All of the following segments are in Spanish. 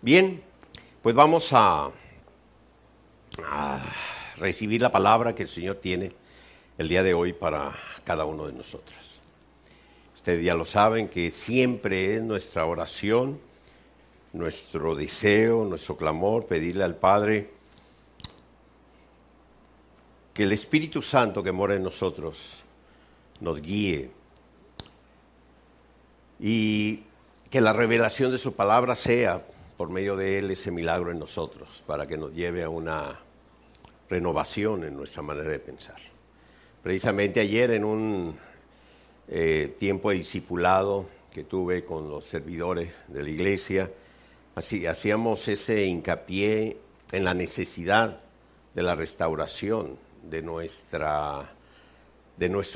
Bien, pues vamos a recibir la palabra que el Señor tiene el día de hoy para cada uno de nosotros. Ustedes ya lo saben que siempre es nuestra oración, nuestro deseo, nuestro clamor, pedirle al Padre que el Espíritu Santo que mora en nosotros nos guíe y que la revelación de su palabra sea por medio de Él ese milagro en nosotros, para que nos lleve a una renovación en nuestra manera de pensar. Precisamente ayer en un tiempo de discipulado que tuve con los servidores de la iglesia, hacíamos ese hincapié en la necesidad de la restauración de nuestro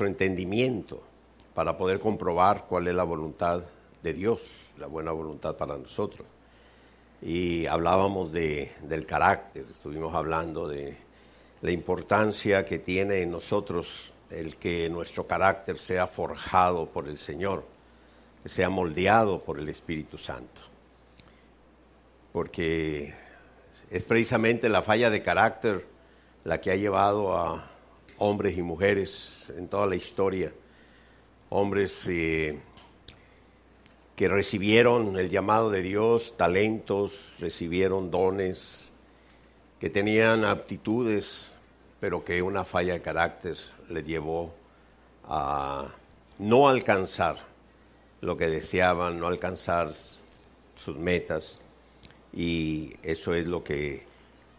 entendimiento para poder comprobar cuál es la voluntad de Dios, la buena voluntad para nosotros. Y hablábamos del carácter, estuvimos hablando de la importancia que tiene en nosotros el que nuestro carácter sea forjado por el Señor, que sea moldeado por el Espíritu Santo. Porque es precisamente la falla de carácter la que ha llevado a hombres y mujeres en toda la historia, hombres que recibieron el llamado de Dios, talentos, recibieron dones, que tenían aptitudes, pero que una falla de carácter les llevó a no alcanzar lo que deseaban, no alcanzar sus metas, y eso es lo que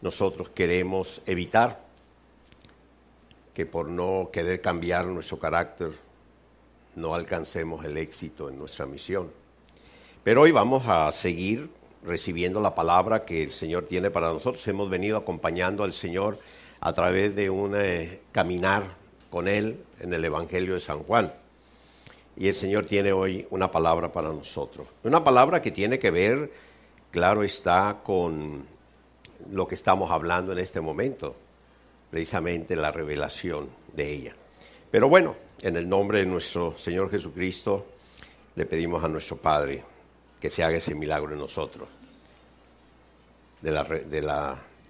nosotros queremos evitar, que por no querer cambiar nuestro carácter no alcancemos el éxito en nuestra misión. Pero hoy vamos a seguir recibiendo la palabra que el Señor tiene para nosotros. Hemos venido acompañando al Señor a través de un caminar con Él en el Evangelio de San Juan. Y el Señor tiene hoy una palabra para nosotros. Una palabra que tiene que ver, claro está, con lo que estamos hablando en este momento, precisamente la revelación de ella. Pero bueno, en el nombre de nuestro Señor Jesucristo, le pedimos a nuestro Padre que se haga ese milagro en nosotros,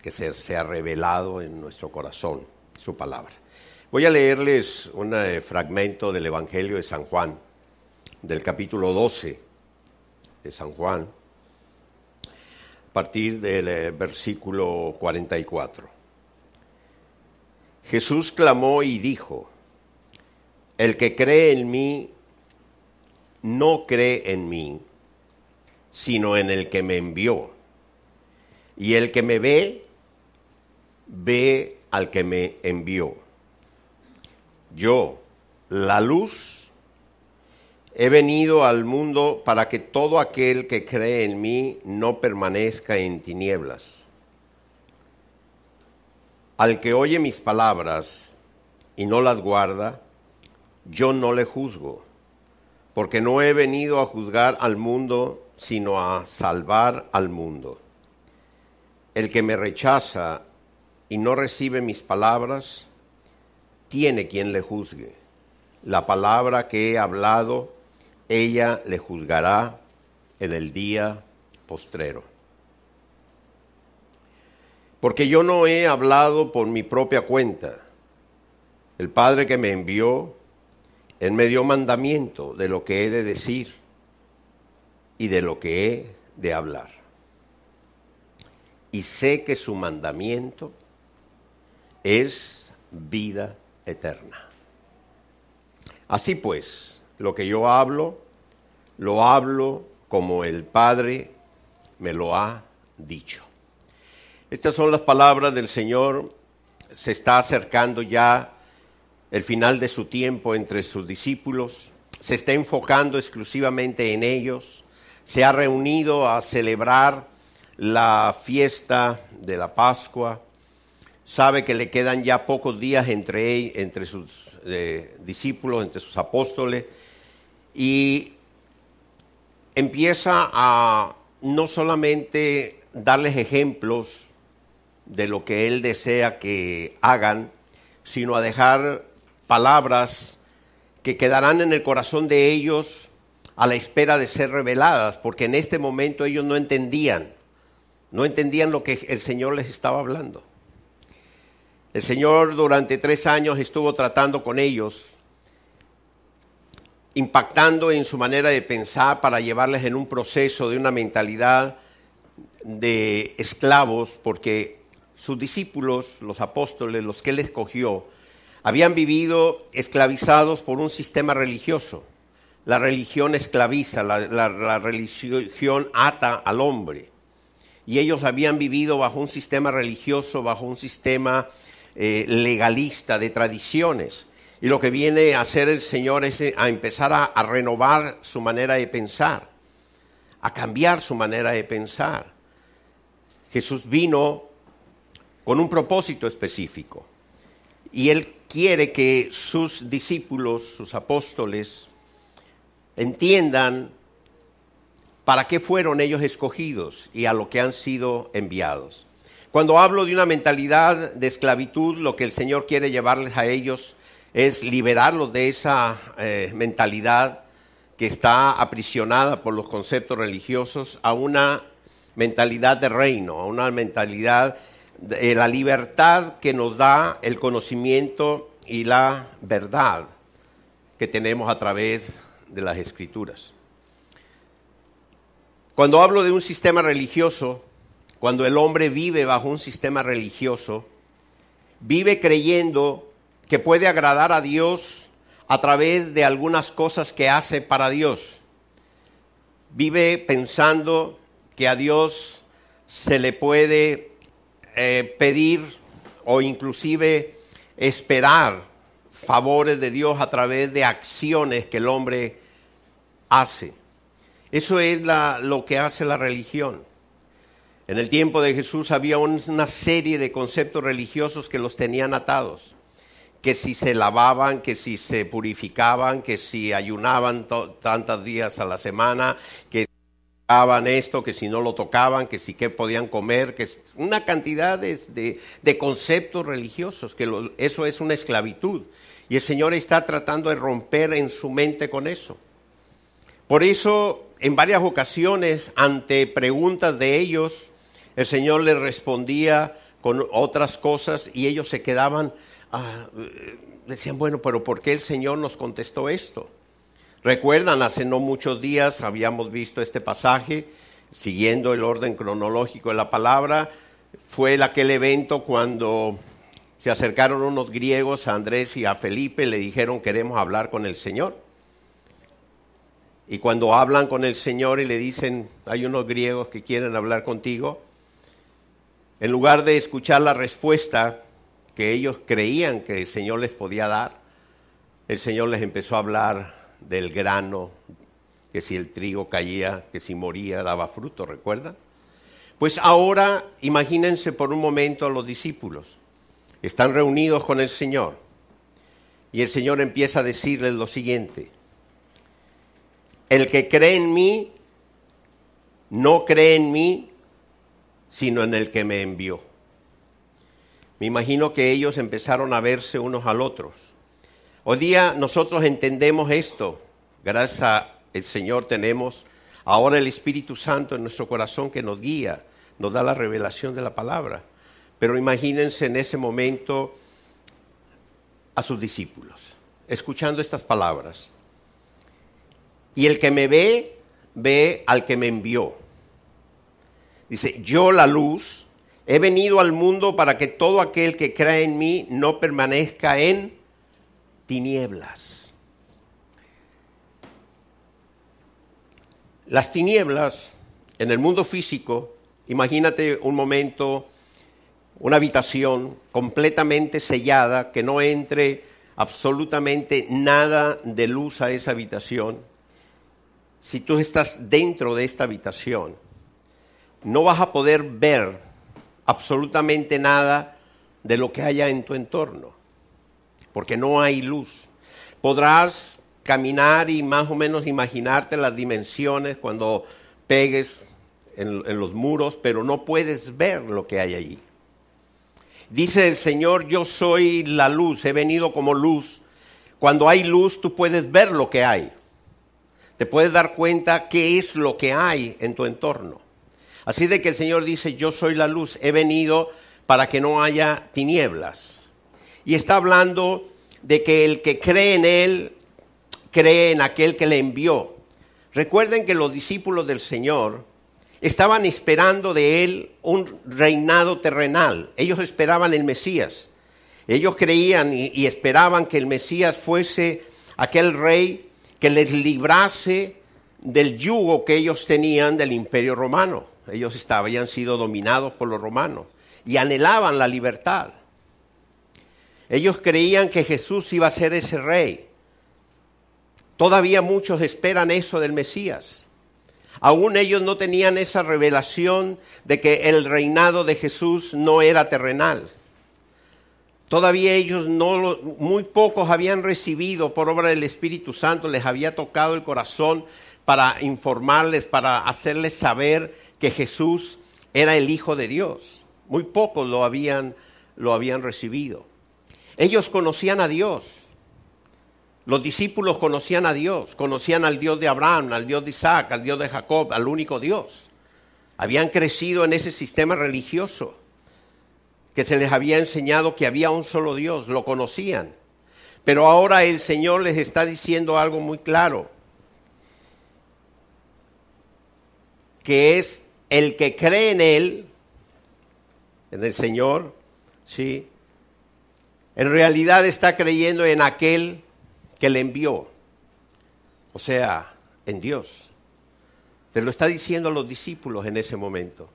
que sea revelado en nuestro corazón su palabra. Voy a leerles un fragmento del Evangelio de San Juan, del capítulo 12 de San Juan, a partir del versículo 44. Jesús clamó y dijo: el que cree en mí, no cree en mí, sino en el que me envió. Y el que me ve, ve al que me envió. Yo, la luz, he venido al mundo para que todo aquel que cree en mí no permanezca en tinieblas. Al que oye mis palabras y no las guarda, yo no le juzgo, porque no he venido a juzgar al mundo, sino a salvar al mundo. El que me rechaza y no recibe mis palabras, tiene quien le juzgue. La palabra que he hablado, ella le juzgará en el día postrero. Porque yo no he hablado por mi propia cuenta. El Padre que me envió, Él me dio mandamiento de lo que he de decir y de lo que he de hablar. Y sé que su mandamiento es vida eterna. Así pues, lo que yo hablo, lo hablo como el Padre me lo ha dicho. Estas son las palabras del Señor. Se está acercando ya el final de su tiempo entre sus discípulos. Se está enfocando exclusivamente en ellos. Se ha reunido a celebrar la fiesta de la Pascua. Sabe que le quedan ya pocos días entre sus discípulos, entre sus apóstoles, y empieza a no solamente darles ejemplos de lo que Él desea que hagan, sino a dejar palabras que quedarán en el corazón de ellos a la espera de ser reveladas, porque en este momento ellos no entendían no entendían lo que el Señor les estaba hablando. El Señor durante 3 años estuvo tratando con ellos, impactando en su manera de pensar para llevarles en un proceso de una mentalidad de esclavos, porque sus discípulos, los apóstoles, los que Él escogió, habían vivido esclavizados por un sistema religioso. La religión esclaviza, la religión ata al hombre. Y ellos habían vivido bajo un sistema religioso, bajo un sistema legalista de tradiciones. Y lo que viene a hacer el Señor es a empezar a renovar su manera de pensar, a cambiar su manera de pensar. Jesús vino con un propósito específico. Y Él quiere que sus discípulos, sus apóstoles, entiendan para qué fueron ellos escogidos y a lo que han sido enviados. Cuando hablo de una mentalidad de esclavitud, lo que el Señor quiere llevarles a ellos es liberarlos de esa mentalidad que está aprisionada por los conceptos religiosos a una mentalidad de reino, a una mentalidad de la libertad que nos da el conocimiento y la verdad que tenemos a través de las Escrituras. Cuando hablo de un sistema religioso, cuando el hombre vive bajo un sistema religioso, vive creyendo que puede agradar a Dios a través de algunas cosas que hace para Dios. Vive pensando que a Dios se le puede pedir o inclusive esperar favores de Dios a través de acciones que el hombre hace. Eso es lo que hace la religión. En el tiempo de Jesús había una serie de conceptos religiosos que los tenían atados. Que si se lavaban, que si se purificaban, que si ayunaban tantos días a la semana, que tocaban esto, que si no lo tocaban, que si qué podían comer, que una cantidad de conceptos religiosos, que eso es una esclavitud. Y el Señor está tratando de romper en su mente con eso. Por eso, en varias ocasiones, ante preguntas de ellos, el Señor les respondía con otras cosas y ellos se quedaban, decían, bueno, pero ¿por qué el Señor nos contestó esto? Recuerdan, hace no muchos días habíamos visto este pasaje, siguiendo el orden cronológico de la palabra. Fue aquel evento cuando se acercaron unos griegos a Andrés y a Felipe, le dijeron, queremos hablar con el Señor. Y cuando hablan con el Señor y le dicen, hay unos griegos que quieren hablar contigo, en lugar de escuchar la respuesta que ellos creían que el Señor les podía dar, el Señor les empezó a hablar del grano, que si el trigo caía, que si moría, daba fruto, ¿recuerdan? Pues ahora imagínense por un momento a los discípulos. Están reunidos con el Señor y el Señor empieza a decirles lo siguiente: el que cree en mí, no cree en mí, sino en el que me envió. Me imagino que ellos empezaron a verse unos al otros. Hoy día nosotros entendemos esto. Gracias al Señor tenemos ahora el Espíritu Santo en nuestro corazón que nos guía, nos da la revelación de la palabra. Pero imagínense en ese momento a sus discípulos, escuchando estas palabras. Y el que me ve, ve al que me envió. Dice, yo la luz, he venido al mundo para que todo aquel que cree en mí no permanezca en tinieblas. Las tinieblas en el mundo físico, imagínate un momento, una habitación completamente sellada, que no entre absolutamente nada de luz a esa habitación. Si tú estás dentro de esta habitación, no vas a poder ver absolutamente nada de lo que haya en tu entorno, porque no hay luz. Podrás caminar y más o menos imaginarte las dimensiones cuando pegues en los muros, pero no puedes ver lo que hay allí. Dice el Señor, yo soy la luz, he venido como luz. Cuando hay luz, tú puedes ver lo que hay. Te puedes dar cuenta qué es lo que hay en tu entorno. Así de que el Señor dice, yo soy la luz, he venido para que no haya tinieblas. Y está hablando de que el que cree en Él, cree en aquel que le envió. Recuerden que los discípulos del Señor estaban esperando de Él un reinado terrenal. Ellos esperaban el Mesías. Ellos creían y esperaban que el Mesías fuese aquel rey que les librase del yugo que ellos tenían del Imperio Romano. Ellos habían sido dominados por los romanos y anhelaban la libertad. Ellos creían que Jesús iba a ser ese rey. Todavía muchos esperan eso del Mesías. Aún ellos no tenían esa revelación de que el reinado de Jesús no era terrenal. Todavía ellos muy pocos habían recibido por obra del Espíritu Santo, les había tocado el corazón para informarles, para hacerles saber que Jesús era el Hijo de Dios. Muy pocos lo habían recibido. Ellos conocían a Dios. Los discípulos conocían a Dios, conocían al Dios de Abraham, al Dios de Isaac, al Dios de Jacob, al único Dios. Habían crecido en ese sistema religioso que se les había enseñado que había un solo Dios, lo conocían. Pero ahora el Señor les está diciendo algo muy claro, que es el que cree en Él, en el Señor, ¿sí? En realidad está creyendo en aquel que le envió, o sea, en Dios. Se lo está diciendo a los discípulos en ese momento.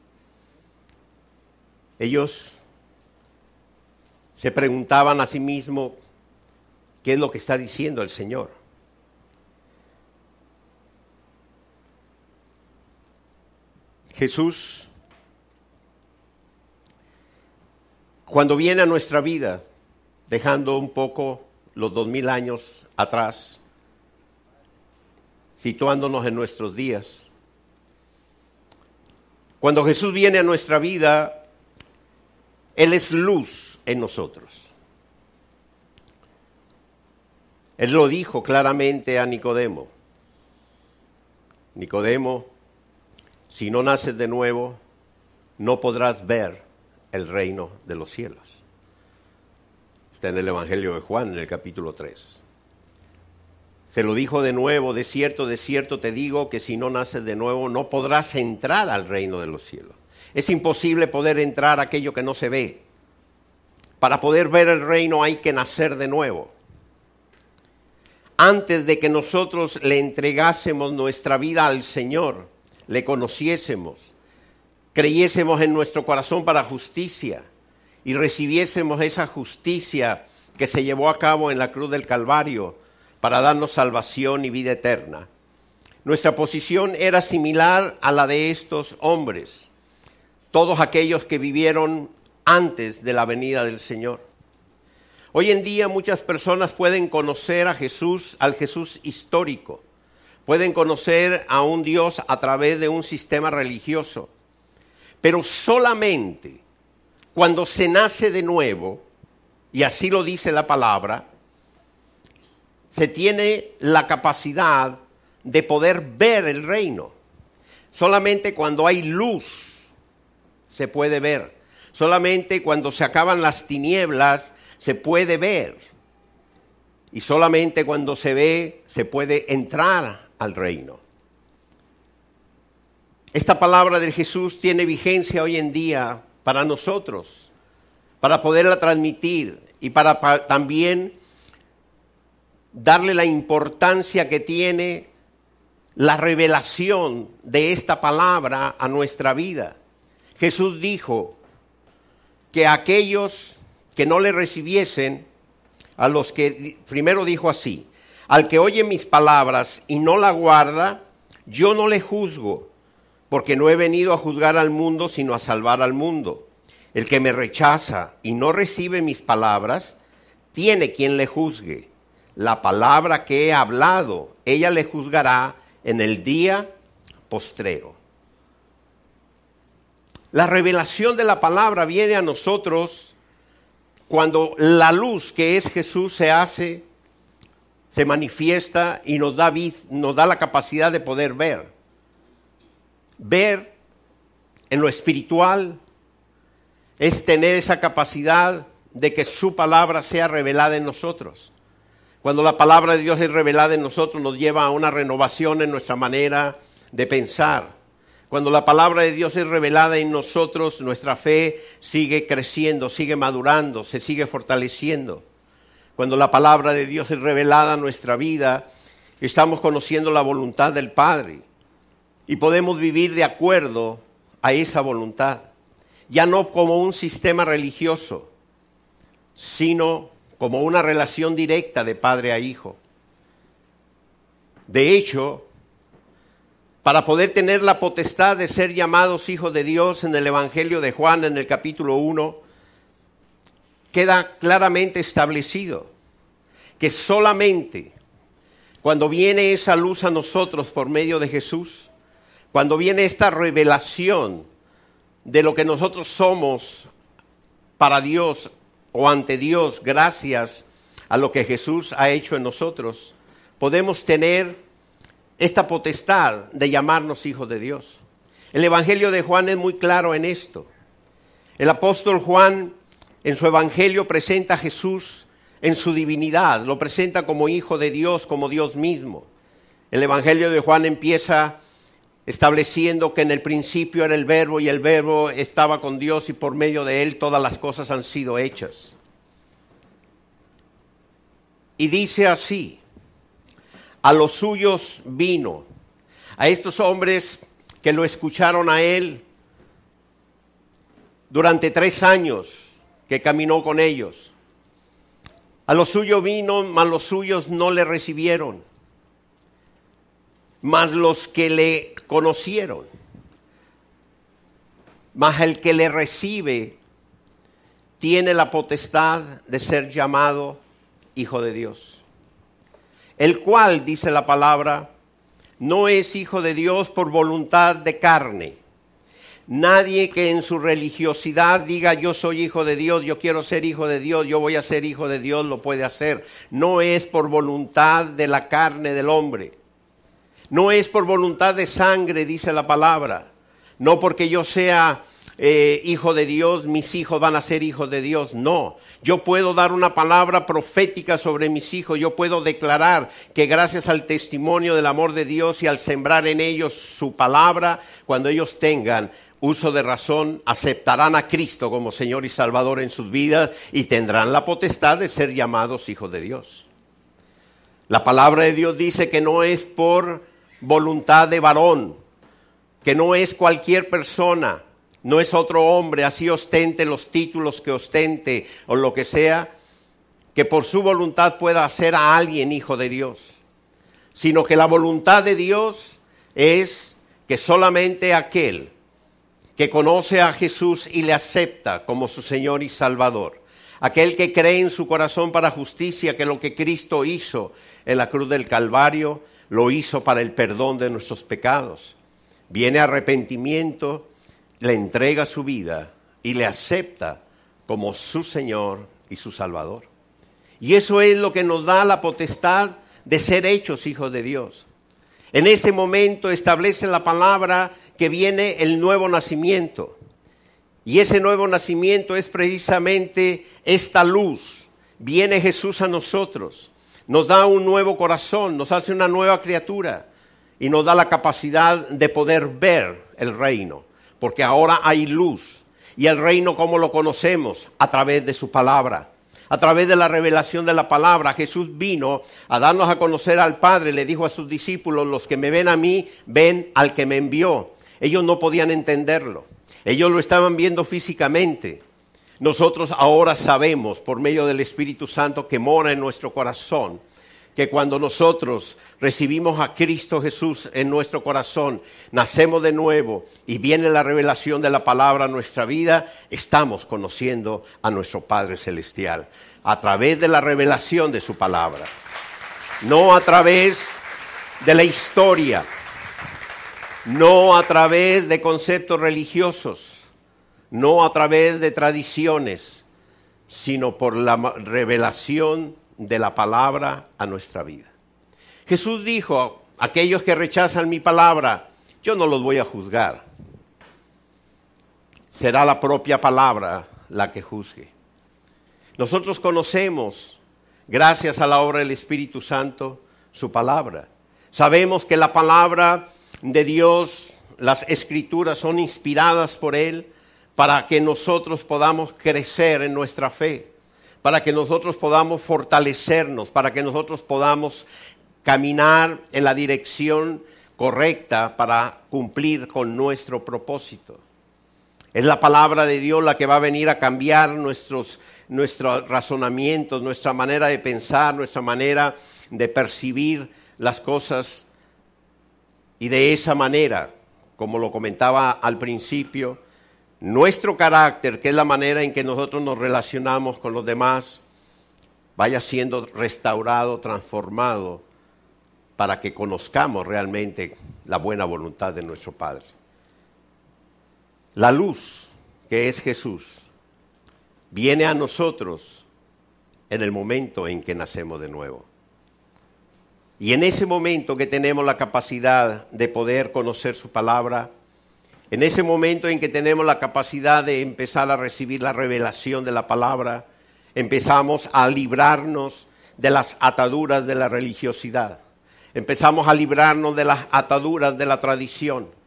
Ellos se preguntaban a sí mismos, ¿qué es lo que está diciendo el Señor? Jesús, cuando viene a nuestra vida, dejando un poco los 2000 años atrás, situándonos en nuestros días, cuando Jesús viene a nuestra vida, Él es luz en nosotros. Él lo dijo claramente a Nicodemo. Nicodemo, si no naces de nuevo, no podrás ver el reino de los cielos. Está en el Evangelio de Juan, en el capítulo 3. Se lo dijo de nuevo, de cierto te digo que si no naces de nuevo, no podrás entrar al reino de los cielos. Es imposible poder entrar a aquello que no se ve. Para poder ver el reino hay que nacer de nuevo. Antes de que nosotros le entregásemos nuestra vida al Señor, le conociésemos, creyésemos en nuestro corazón para justicia y recibiésemos esa justicia que se llevó a cabo en la cruz del Calvario para darnos salvación y vida eterna. Nuestra posición era similar a la de estos hombres, todos aquellos que vivieron antes de la venida del Señor. Hoy en día muchas personas pueden conocer a Jesús, al Jesús histórico. Pueden conocer a un Dios a través de un sistema religioso. Pero solamente cuando se nace de nuevo, y así lo dice la palabra, se tiene la capacidad de poder ver el reino. Solamente cuando hay luz se puede ver. Solamente cuando se acaban las tinieblas se puede ver. Y solamente cuando se ve se puede entrar al reino. Esta palabra de Jesús tiene vigencia hoy en día para nosotros, para poderla transmitir y para también darle la importancia que tiene la revelación de esta palabra a nuestra vida. Jesús dijo que aquellos que no le recibiesen, a los que, primero dijo así, al que oye mis palabras y no la guarda, yo no le juzgo, porque no he venido a juzgar al mundo, sino a salvar al mundo. El que me rechaza y no recibe mis palabras, tiene quien le juzgue. La palabra que he hablado, ella le juzgará en el día postrero. La revelación de la palabra viene a nosotros cuando la luz que es Jesús se manifiesta y nos da la capacidad de poder ver. Ver en lo espiritual, es tener esa capacidad de que su palabra sea revelada en nosotros. Cuando la palabra de Dios es revelada en nosotros, nos lleva a una renovación en nuestra manera de pensar. Cuando la palabra de Dios es revelada en nosotros, nuestra fe sigue creciendo, sigue madurando, se sigue fortaleciendo. Cuando la palabra de Dios es revelada en nuestra vida, estamos conociendo la voluntad del Padre y podemos vivir de acuerdo a esa voluntad. Ya no como un sistema religioso, sino como una relación directa de padre a hijo. De hecho, para poder tener la potestad de ser llamados hijos de Dios, en el Evangelio de Juan, en el capítulo 1, queda claramente establecido que solamente cuando viene esa luz a nosotros por medio de Jesús, cuando viene esta revelación de lo que nosotros somos para Dios o ante Dios, gracias a lo que Jesús ha hecho en nosotros, podemos tener esta potestad de llamarnos hijos de Dios. El Evangelio de Juan es muy claro en esto. El apóstol Juan en su Evangelio presenta a Jesús en su divinidad, lo presenta como hijo de Dios, como Dios mismo. El Evangelio de Juan empieza estableciendo que en el principio era el Verbo y el Verbo estaba con Dios y por medio de él todas las cosas han sido hechas. Y dice así: a los suyos vino, a estos hombres que lo escucharon a él durante 3 años que caminó con ellos. A los suyos vino, mas los suyos no le recibieron. Mas los que le conocieron, mas el que le recibe tiene la potestad de ser llamado hijo de Dios. El cual, dice la palabra, no es hijo de Dios por voluntad de carne. Nadie que en su religiosidad diga yo soy hijo de Dios, yo quiero ser hijo de Dios, yo voy a ser hijo de Dios, lo puede hacer. No es por voluntad de la carne del hombre. No es por voluntad de sangre, dice la palabra. No porque yo sea hijo de Dios, mis hijos van a ser hijos de Dios. No, yo puedo dar una palabra profética sobre mis hijos. Yo puedo declarar que gracias al testimonio del amor de Dios y al sembrar en ellos su palabra, cuando ellos tengan uso de razón, aceptarán a Cristo como Señor y Salvador en sus vidas y tendrán la potestad de ser llamados hijos de Dios. La palabra de Dios dice que no es por voluntad de varón, que no es cualquier persona, no es otro hombre, así ostente los títulos que ostente o lo que sea, que por su voluntad pueda hacer a alguien hijo de Dios, sino que la voluntad de Dios es que solamente aquel que conoce a Jesús y le acepta como su Señor y Salvador, aquel que cree en su corazón para justicia que lo que Cristo hizo en la cruz del Calvario, lo hizo para el perdón de nuestros pecados. Viene arrepentimiento, le entrega su vida y le acepta como su Señor y su Salvador. Y eso es lo que nos da la potestad de ser hechos hijos de Dios. En ese momento establece la palabra que viene el nuevo nacimiento. Y ese nuevo nacimiento es precisamente esta luz. Viene Jesús a nosotros. Nos da un nuevo corazón, nos hace una nueva criatura y nos da la capacidad de poder ver el reino, porque ahora hay luz. Y el reino, ¿cómo lo conocemos? A través de su palabra, a través de la revelación de la palabra. Jesús vino a darnos a conocer al Padre, le dijo a sus discípulos: los que me ven a mí, ven al que me envió. Ellos no podían entenderlo, ellos lo estaban viendo físicamente. Nosotros ahora sabemos, por medio del Espíritu Santo que mora en nuestro corazón, que cuando nosotros recibimos a Cristo Jesús en nuestro corazón, nacemos de nuevo y viene la revelación de la palabra a nuestra vida, estamos conociendo a nuestro Padre Celestial a través de la revelación de su palabra, no a través de la historia, no a través de conceptos religiosos, no a través de tradiciones, sino por la revelación de la palabra a nuestra vida. Jesús dijo: aquellos que rechazan mi palabra, yo no los voy a juzgar. será la propia palabra la que juzgue. Nosotros conocemos, gracias a la obra del Espíritu Santo, su palabra. Sabemos que la palabra de Dios, las Escrituras son inspiradas por Él para que nosotros podamos crecer en nuestra fe, para que nosotros podamos fortalecernos, para que nosotros podamos caminar en la dirección correcta para cumplir con nuestro propósito. Es la palabra de Dios la que va a venir a cambiar nuestros razonamientos, nuestra manera de pensar, nuestra manera de percibir las cosas. Y de esa manera, como lo comentaba al principio, nuestro carácter, que es la manera en que nosotros nos relacionamos con los demás, vaya siendo restaurado, transformado, para que conozcamos realmente la buena voluntad de nuestro Padre. La luz, que es Jesús, viene a nosotros en el momento en que nacemos de nuevo. Y en ese momento que tenemos la capacidad de poder conocer su palabra, en ese momento en que tenemos la capacidad de empezar a recibir la revelación de la palabra, empezamos a librarnos de las ataduras de la religiosidad. Empezamos a librarnos de las ataduras de la tradición.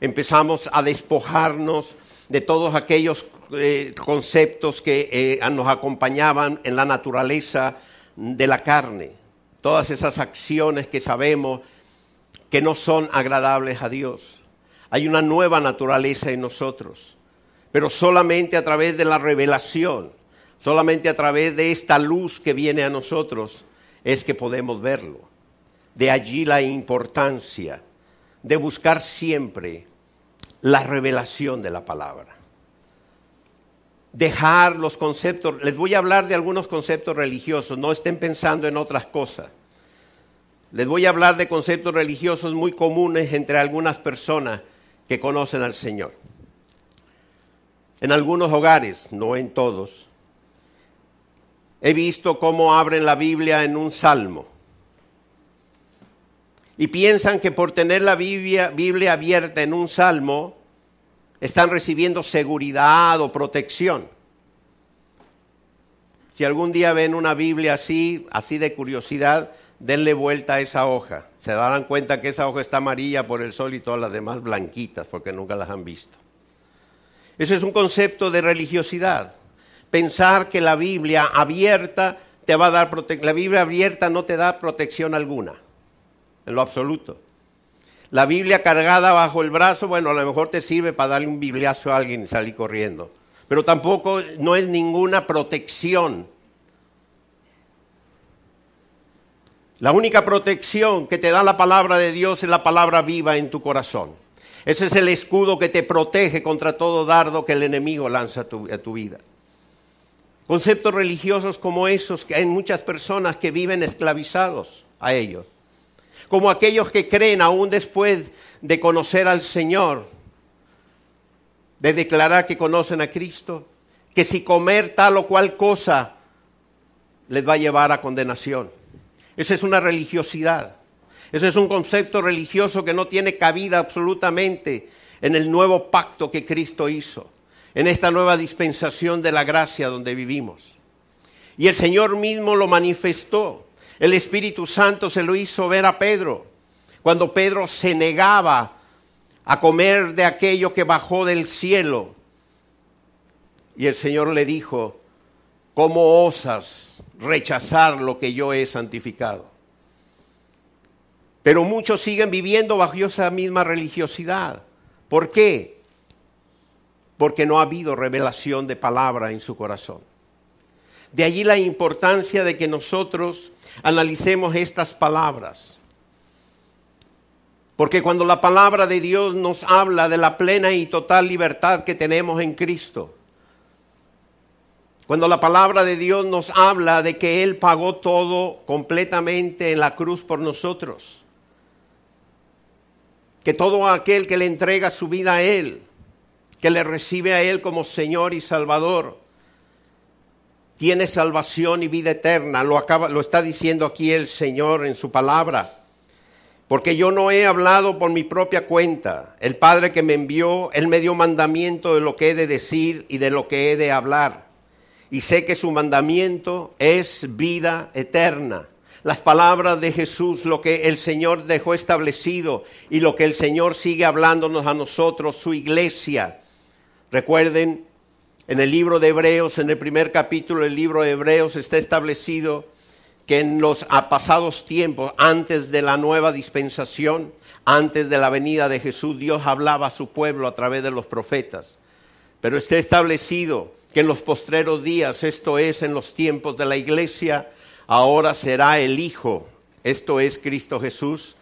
Empezamos a despojarnos de todos aquellos conceptos que nos acompañaban en la naturaleza de la carne. Todas esas acciones que sabemos que no son agradables a Dios. Hay una nueva naturaleza en nosotros, pero solamente a través de la revelación, solamente a través de esta luz que viene a nosotros es que podemos verlo. De allí la importancia de buscar siempre la revelación de la palabra. Dejar los conceptos, les voy a hablar de algunos conceptos religiosos, no estén pensando en otras cosas. Les voy a hablar de conceptos religiosos muy comunes entre algunas personas que conocen al Señor. En algunos hogares, no en todos, he visto cómo abren la Biblia en un salmo. Y piensan que por tener la Biblia abierta en un salmo, están recibiendo seguridad o protección. Si algún día ven una Biblia así de curiosidad, denle vuelta a esa hoja. Se darán cuenta que esa hoja está amarilla por el sol y todas las demás blanquitas, porque nunca las han visto. Ese es un concepto de religiosidad. Pensar que la Biblia abierta te va a dar protección. La Biblia abierta no te da protección alguna. En lo absoluto. La Biblia cargada bajo el brazo, bueno, a lo mejor te sirve para darle un bibliazo a alguien y salir corriendo. Pero tampoco no es ninguna protección. La única protección que te da la palabra de Dios es la palabra viva en tu corazón. Ese es el escudo que te protege contra todo dardo que el enemigo lanza a tu vida. Conceptos religiosos como esos, que hay muchas personas que viven esclavizados a ellos. Como aquellos que creen aún después de conocer al Señor, de declarar que conocen a Cristo, que si comer tal o cual cosa les va a llevar a condenación. Esa es una religiosidad. Ese es un concepto religioso que no tiene cabida absolutamente en el nuevo pacto que Cristo hizo, en esta nueva dispensación de la gracia donde vivimos. Y el Señor mismo lo manifestó. El Espíritu Santo se lo hizo ver a Pedro, cuando Pedro se negaba a comer de aquello que bajó del cielo. Y el Señor le dijo, ¿cómo osas rechazar lo que yo he santificado? Pero muchos siguen viviendo bajo esa misma religiosidad. ¿Por qué? Porque no ha habido revelación de palabra en su corazón. De allí la importancia de que nosotros analicemos estas palabras. Porque cuando la palabra de Dios nos habla de la plena y total libertad que tenemos en Cristo, cuando la palabra de Dios nos habla de que Él pagó todo completamente en la cruz por nosotros, que todo aquel que le entrega su vida a Él, que le recibe a Él como Señor y Salvador, tiene salvación y vida eterna. Lo está diciendo aquí el Señor en su palabra. porque yo no he hablado por mi propia cuenta. El Padre que me envió, Él me dio mandamiento de lo que he de decir y de lo que he de hablar. Y sé que su mandamiento es vida eterna. Las palabras de Jesús, lo que el Señor dejó establecido y lo que el Señor sigue hablándonos a nosotros, su iglesia. Recuerden, en el libro de Hebreos, en el primer capítulo del libro de Hebreos está establecido que en los pasados tiempos, antes de la nueva dispensación, antes de la venida de Jesús, Dios hablaba a su pueblo a través de los profetas. Pero está establecido que en los postreros días, esto es, en los tiempos de la iglesia, ahora será el Hijo, esto es Cristo Jesús,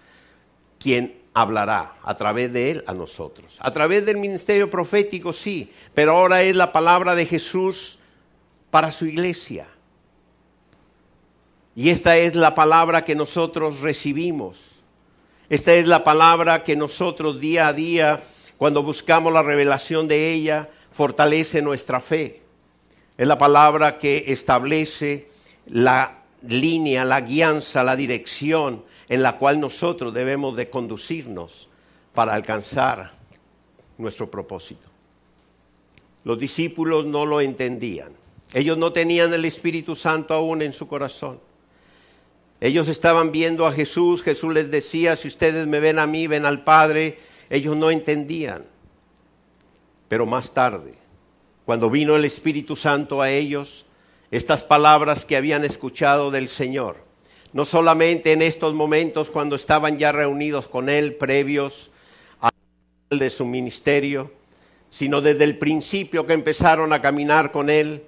quien hablará a través de Él a nosotros. A través del ministerio profético, sí, pero ahora es la palabra de Jesús para su iglesia. Y esta es la palabra que nosotros recibimos. Esta es la palabra que nosotros día a día, cuando buscamos la revelación de ella, fortalece nuestra fe. Es la palabra que establece la línea, la guianza, la dirección en la cual nosotros debemos de conducirnos para alcanzar nuestro propósito. Los discípulos no lo entendían. Ellos no tenían el Espíritu Santo aún en su corazón. Ellos estaban viendo a Jesús. Jesús les decía, si ustedes me ven a mí, ven al Padre. Ellos no entendían. Pero más tarde, cuando vino el Espíritu Santo a ellos, estas palabras que habían escuchado del Señor, no solamente en estos momentos cuando estaban ya reunidos con Él, previos al de su ministerio, sino desde el principio que empezaron a caminar con Él,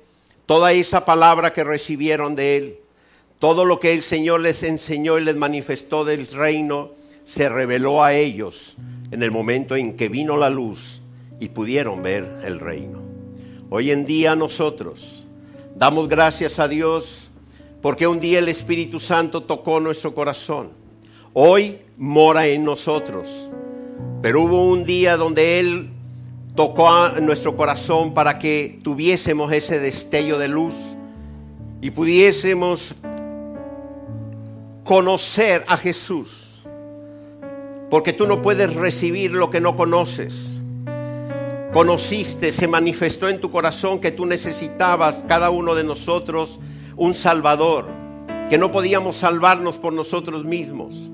toda esa palabra que recibieron de Él, todo lo que el Señor les enseñó y les manifestó del reino, se reveló a ellos en el momento en que vino la luz y pudieron ver el reino. Hoy en día nosotros damos gracias a Dios porque un día el Espíritu Santo tocó nuestro corazón. Hoy mora en nosotros, pero hubo un día donde Él tocó a nuestro corazón para que tuviésemos ese destello de luz y pudiésemos conocer a Jesús, porque tú no puedes recibir lo que no conoces. Conociste, se manifestó en tu corazón que tú necesitabas, cada uno de nosotros, un Salvador, que no podíamos salvarnos por nosotros mismos.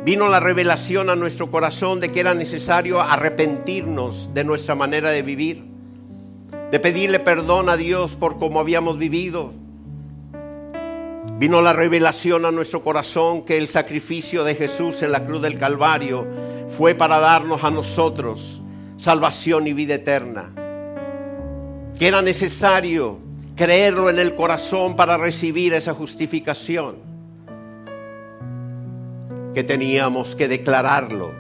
Vino la revelación a nuestro corazón de que era necesario arrepentirnos de nuestra manera de vivir, de pedirle perdón a Dios por cómo habíamos vivido. Vino la revelación a nuestro corazón que el sacrificio de Jesús en la cruz del Calvario fue para darnos a nosotros salvación y vida eterna. Que era necesario creerlo en el corazón para recibir esa justificación. Que teníamos que declararlo,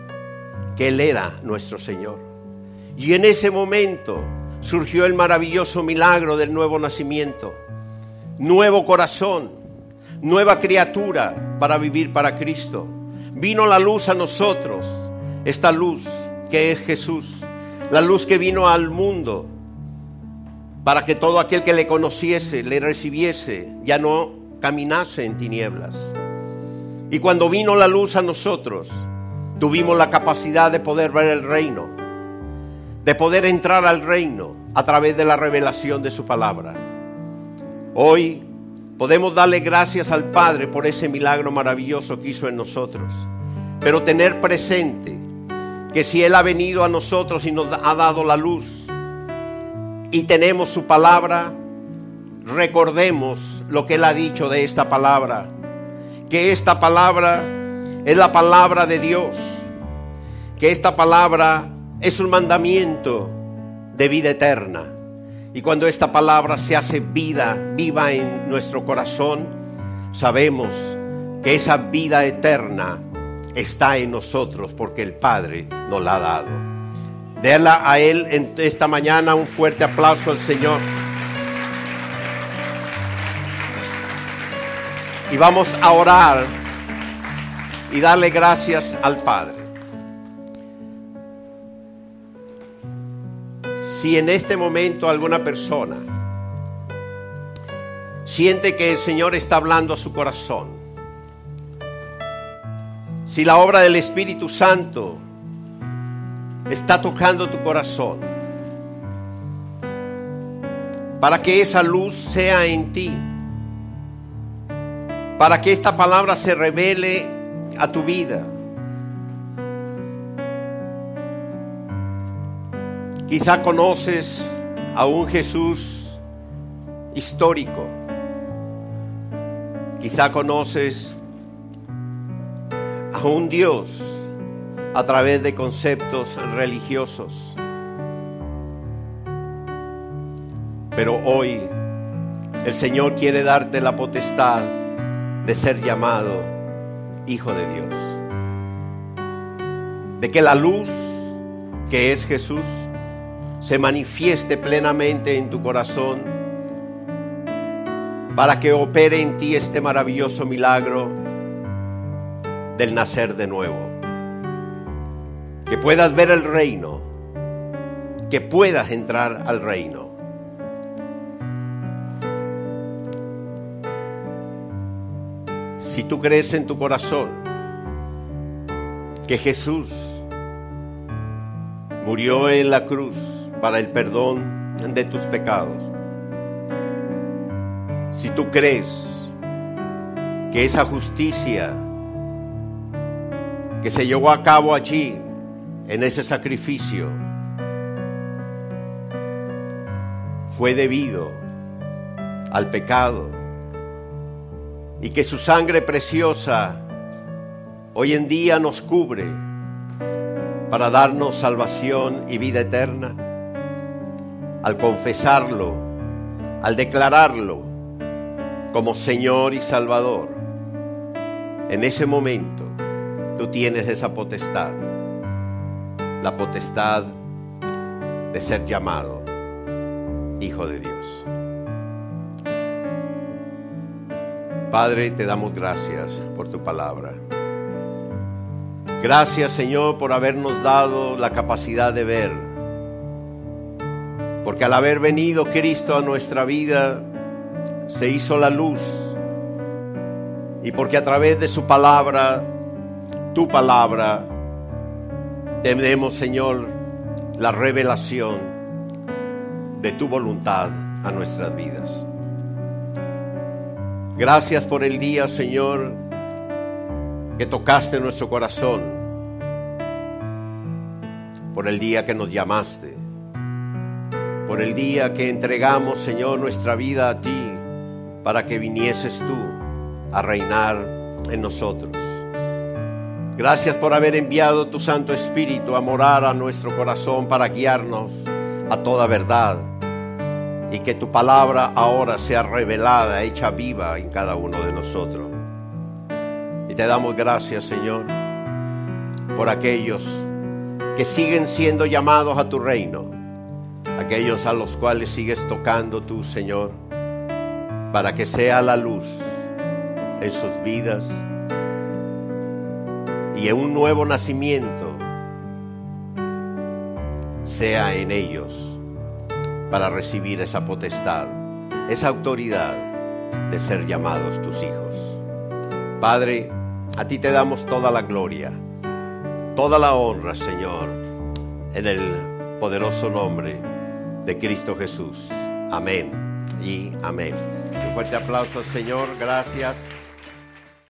que Él era nuestro Señor. Y en ese momento surgió el maravilloso milagro del nuevo nacimiento. Nuevo corazón, nueva criatura para vivir para Cristo. Vino la luz a nosotros, esta luz que es Jesús, la luz que vino al mundo para que todo aquel que le conociese, le recibiese, ya no caminase en tinieblas. Y cuando vino la luz a nosotros, tuvimos la capacidad de poder ver el reino, de poder entrar al reino a través de la revelación de su palabra. Hoy podemos darle gracias al Padre por ese milagro maravilloso que hizo en nosotros, pero tener presente que si Él ha venido a nosotros y nos ha dado la luz y tenemos su palabra, recordemos lo que Él ha dicho de esta palabra, que esta palabra es la palabra de Dios, que esta palabra es un mandamiento de vida eterna. Y cuando esta palabra se hace viva en nuestro corazón, sabemos que esa vida eterna está en nosotros porque el Padre nos la ha dado. Déla a Él en esta mañana un fuerte aplauso al Señor. Y vamos a orar y darle gracias al Padre. Si en este momento alguna persona siente que el Señor está hablando a su corazón, si la obra del Espíritu Santo está tocando tu corazón, para que esa luz sea en ti, para que esta palabra se revele a tu vida. Quizá conoces a un Jesús histórico, quizá conoces a un Dios a través de conceptos religiosos, pero hoy el Señor quiere darte la potestad de ser llamado hijo de Dios, de que la luz que es Jesús se manifieste plenamente en tu corazón, para que opere en ti este maravilloso milagro del nacer de nuevo, que puedas ver el reino, que puedas entrar al reino. Si tú crees en tu corazón que Jesús murió en la cruz para el perdón de tus pecados, si tú crees que esa justicia que se llevó a cabo allí en ese sacrificio fue debido al pecado, y que su sangre preciosa hoy en día nos cubre para darnos salvación y vida eterna, al confesarlo, al declararlo como Señor y Salvador, en ese momento tú tienes esa potestad, la potestad de ser llamado hijo de Dios. Padre, te damos gracias por tu palabra. Gracias, Señor, por habernos dado la capacidad de ver. Porque al haber venido Cristo a nuestra vida, se hizo la luz. Y porque a través de su palabra, tu palabra, tenemos, Señor, la revelación de tu voluntad a nuestras vidas. Gracias por el día, Señor, que tocaste nuestro corazón, por el día que nos llamaste, por el día que entregamos, Señor, nuestra vida a ti, para que vinieses tú a reinar en nosotros. Gracias por haber enviado tu Santo Espíritu a morar a nuestro corazón para guiarnos a toda verdad, y que tu palabra ahora sea revelada, hecha viva en cada uno de nosotros. Y te damos gracias, Señor, por aquellos que siguen siendo llamados a tu reino, aquellos a los cuales sigues tocando tú, Señor, para que sea la luz en sus vidas y en un nuevo nacimiento sea en ellos, para recibir esa potestad, esa autoridad de ser llamados tus hijos. Padre, a ti te damos toda la gloria, toda la honra, Señor, en el poderoso nombre de Cristo Jesús. Amén y amén. Un fuerte aplauso al Señor. Gracias.